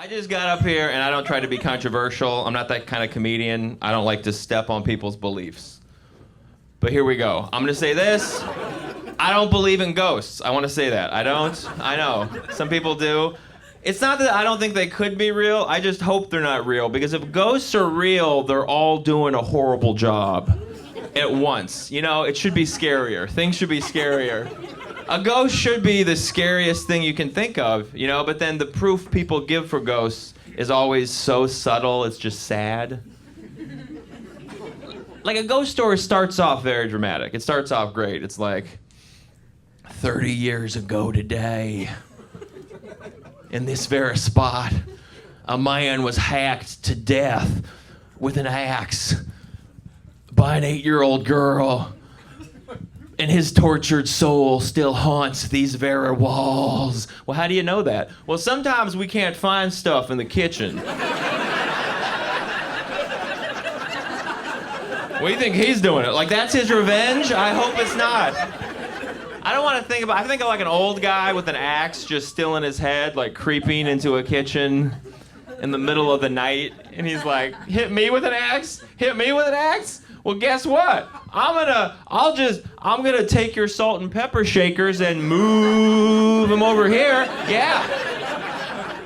I just got up here and I don't try to be controversial. I'm not that kind of comedian. I don't like to step on people's beliefs. But here we go. I'm gonna say this. I don't believe in ghosts. I want to say that. I don't. I know. Some people do. It's not that I don't think they could be real. I just hope they're not real. Because if ghosts are real, they're all doing a horrible job at once. You know, it should be scarier. Things should be scarier. A ghost should be the scariest thing you can think of, you know, but then the proof people give for ghosts is always so subtle, it's just sad. Like a ghost story starts off very dramatic. It starts off great. It's like, 30 years ago today, in this very spot, a man was hacked to death with an axe by an 8-year-old girl. And his tortured soul still haunts these very walls. Well, how do you know that? Well, sometimes we can't find stuff in the kitchen. What do you think he's doing it? Like, that's his revenge? I hope it's not. I don't want to think about, I think of like an old guy with an axe just still in his head, like creeping into a kitchen in the middle of the night. And he's like, hit me with an axe? Hit me with an axe? Well, guess what? I'm gonna take your salt and pepper shakers and move them over here. Yeah.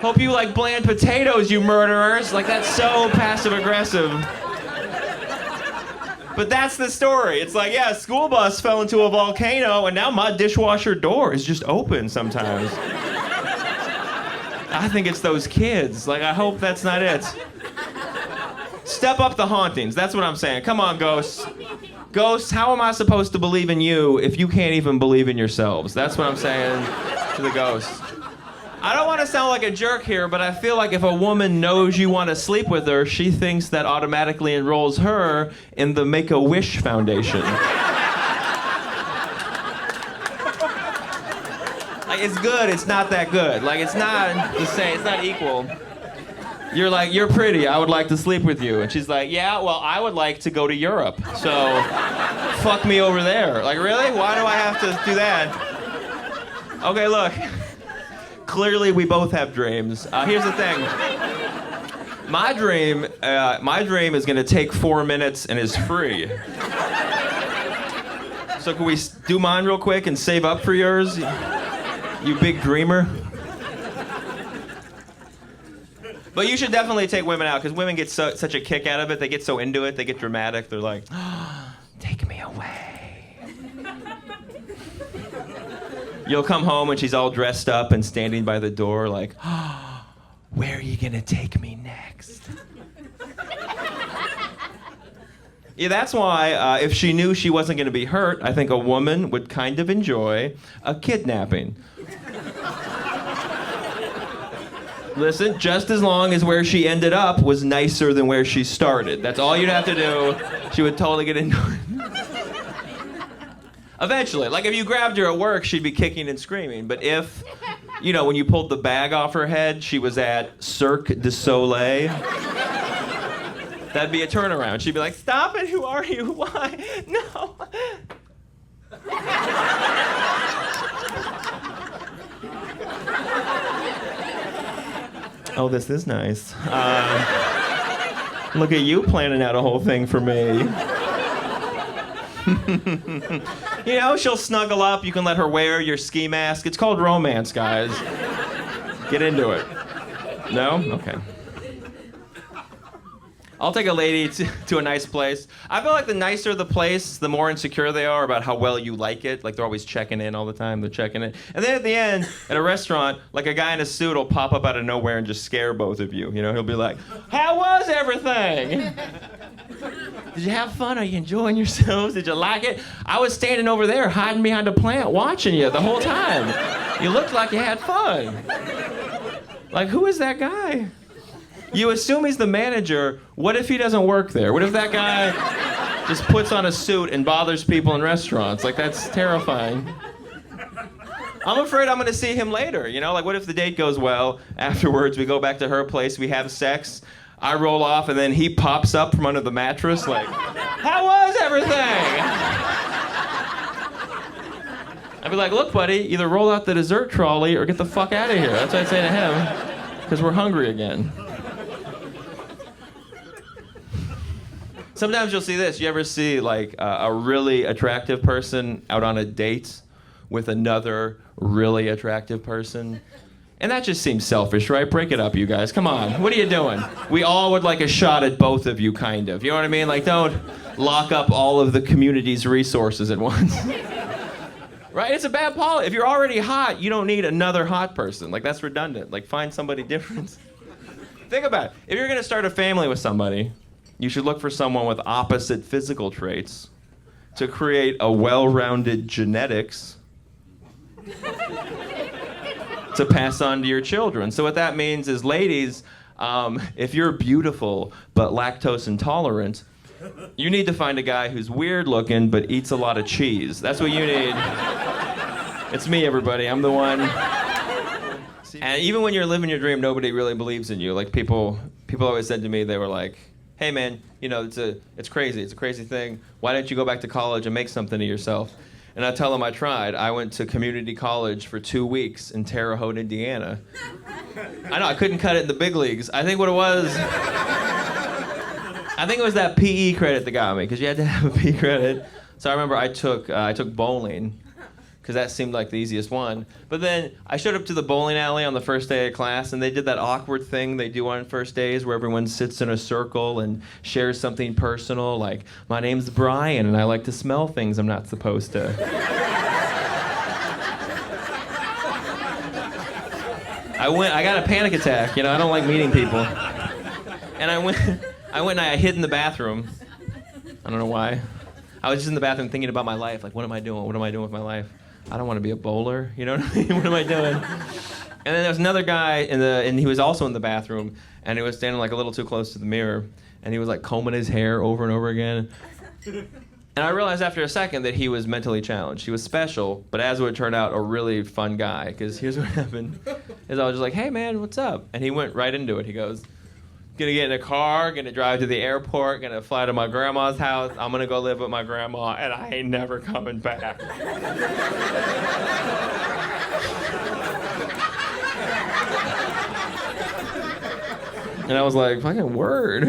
Hope you like bland potatoes, you murderers. Like, that's so passive aggressive. But that's the story. It's like, yeah, a school bus fell into a volcano and now my dishwasher door is just open sometimes. I think it's those kids. Like, I hope that's not it. Step up the hauntings. That's what I'm saying. Come on, ghosts. Ghosts, how am I supposed to believe in you if you can't even believe in yourselves? That's what I'm saying to the ghosts. I don't want to sound like a jerk here, but I feel like if a woman knows you want to sleep with her, she thinks that automatically enrolls her in the Make-A-Wish Foundation. Like, it's good, it's not that good. Like, it's not the same, it's not equal. You're like, you're pretty, I would like to sleep with you. And she's like, yeah, well, I would like to go to Europe. So, fuck me over there. Like, really? Why do I have to do that? Okay, look. Clearly, we both have dreams. Here's the thing. My dream is gonna take 4 minutes and is free. So can we do mine real quick and save up for yours? You big dreamer. But you should definitely take women out, because women get such a kick out of it. They get so into it. They get dramatic. They're like, oh, take me away. You'll come home and she's all dressed up and standing by the door like, oh, where are you gonna take me next? Yeah, that's why if she knew she wasn't gonna be hurt, I think a woman would kind of enjoy a kidnapping. Listen, just as long as where she ended up was nicer than where she started. That's all you'd have to do. She would totally get into it. Eventually, like if you grabbed her at work, she'd be kicking and screaming. But if, you know, when you pulled the bag off her head, she was at Cirque du Soleil, that'd be a turnaround. She'd be like, stop it, who are you? Why? No. Oh, this is nice. Look at you planning out a whole thing for me. You know, she'll snuggle up. You can let her wear your ski mask. It's called romance, guys. Get into it. No? Okay. I'll take a lady to a nice place. I feel like the nicer the place, the more insecure they are about how well you like it. Like, they're always checking in all the time. They're checking in. And then at the end, at a restaurant, like a guy in a suit will pop up out of nowhere and just scare both of you. You know, he'll be like, how was everything? Did you have fun? Are you enjoying yourselves? Did you like it? I was standing over there hiding behind a plant watching you the whole time. You looked like you had fun. Like, who is that guy? You assume he's the manager. What if he doesn't work there? What if that guy just puts on a suit and bothers people in restaurants? Like, that's terrifying. I'm afraid I'm gonna see him later, you know? Like, what if the date goes well? Afterwards, we go back to her place, we have sex, I roll off, and then he pops up from under the mattress like, how was everything? I'd be like, look, buddy, either roll out the dessert trolley or get the fuck out of here. That's what I'd say to him. because we're hungry again. Sometimes you'll see this. You ever see like a really attractive person out on a date with another really attractive person? And that just seems selfish, right? Break it up, you guys. Come on. What are you doing? We all would like a shot at both of you, kind of. You know what I mean? Like, don't lock up all of the community's resources at once. Right? It's a bad policy. If you're already hot, you don't need another hot person. Like, that's redundant. Like, find somebody different. Think about it. If you're going to start a family with somebody, you should look for someone with opposite physical traits to create a well-rounded genetics to pass on to your children. So what that means is, ladies, if you're beautiful but lactose intolerant, you need to find a guy who's weird looking but eats a lot of cheese. That's what you need. It's me, everybody. I'm the one. And even when you're living your dream, nobody really believes in you. Like people always said to me, they were like, "Hey man, you know, it's crazy. It's a crazy thing. Why don't you go back to college and make something of yourself?" And I tell them I tried. I went to community college for 2 weeks in Terre Haute, Indiana. I know, I couldn't cut it in the big leagues. I think what it was that PE credit that got me, because you had to have a PE credit. So I remember I took bowling, because that seemed like the easiest one. But then I showed up to the bowling alley on the first day of class, and they did that awkward thing they do on first days where everyone sits in a circle and shares something personal, like, "My name's Brian, and I like to smell things I'm not supposed to." I got a panic attack, you know, I don't like meeting people. And I went and I hid in the bathroom. I don't know why. I was just in the bathroom thinking about my life, like, what am I doing? What am I doing with my life? I don't want to be a bowler, you know what I mean? What am I doing? And then there was another guy and he was also in the bathroom, and he was standing like a little too close to the mirror, and he was like combing his hair over and over again. And I realized after a second that he was mentally challenged. He was special, but as it would turn out, a really fun guy. Because here's what happened: is I was just like, "Hey man, what's up?" And he went right into it. He goes, "Gonna get in a car, gonna drive to the airport, gonna fly to my grandma's house. I'm gonna go live with my grandma, and I ain't never coming back." And I was like, "Fucking word."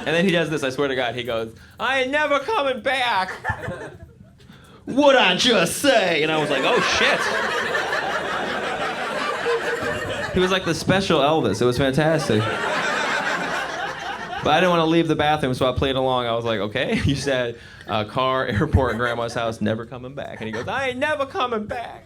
And then he does this, I swear to God, he goes, "I ain't never coming back." What'd I just say? And I was like, oh shit. He was like the special Elvis. It was fantastic. But I didn't want to leave the bathroom, so I played along. I was like, okay, you said car, airport, and grandma's house, never coming back. And he goes, "I ain't never coming back."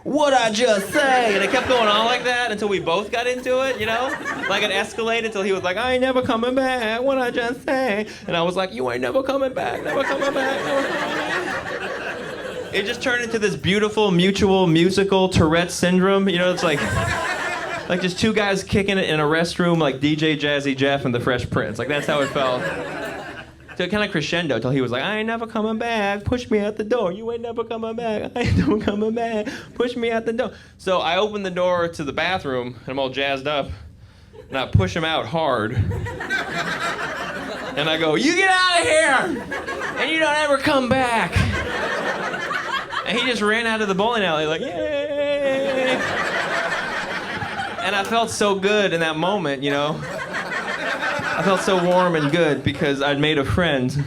What'd I just say? And it kept going on like that until we both got into it, you know? Like it escalated until he was like, "I ain't never coming back. What'd I just say?" And I was like, "You ain't never coming back, never coming back, never coming back." It just turned into this beautiful, mutual, musical Tourette syndrome. You know, it's like just two guys kicking it in a restroom like DJ Jazzy Jeff and the Fresh Prince. Like, that's how it felt. So it kind of crescendo till he was like, "I ain't never coming back. Push me out the door. You ain't never coming back. I ain't never coming back. Push me out the door." So I opened the door to the bathroom, and I'm all jazzed up, and I push him out hard. And I go, "You get out of here, and you don't ever come back." And he just ran out of the bowling alley like, "Yay!" And I felt so good in that moment, you know? I felt so warm and good because I'd made a friend.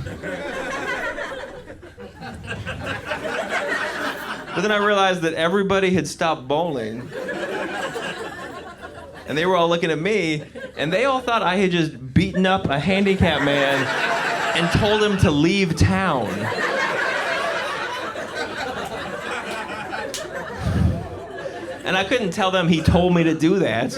But then I realized that everybody had stopped bowling. And they were all looking at me, and they all thought I had just beaten up a handicapped man and told him to leave town. And I couldn't tell them he told me to do that.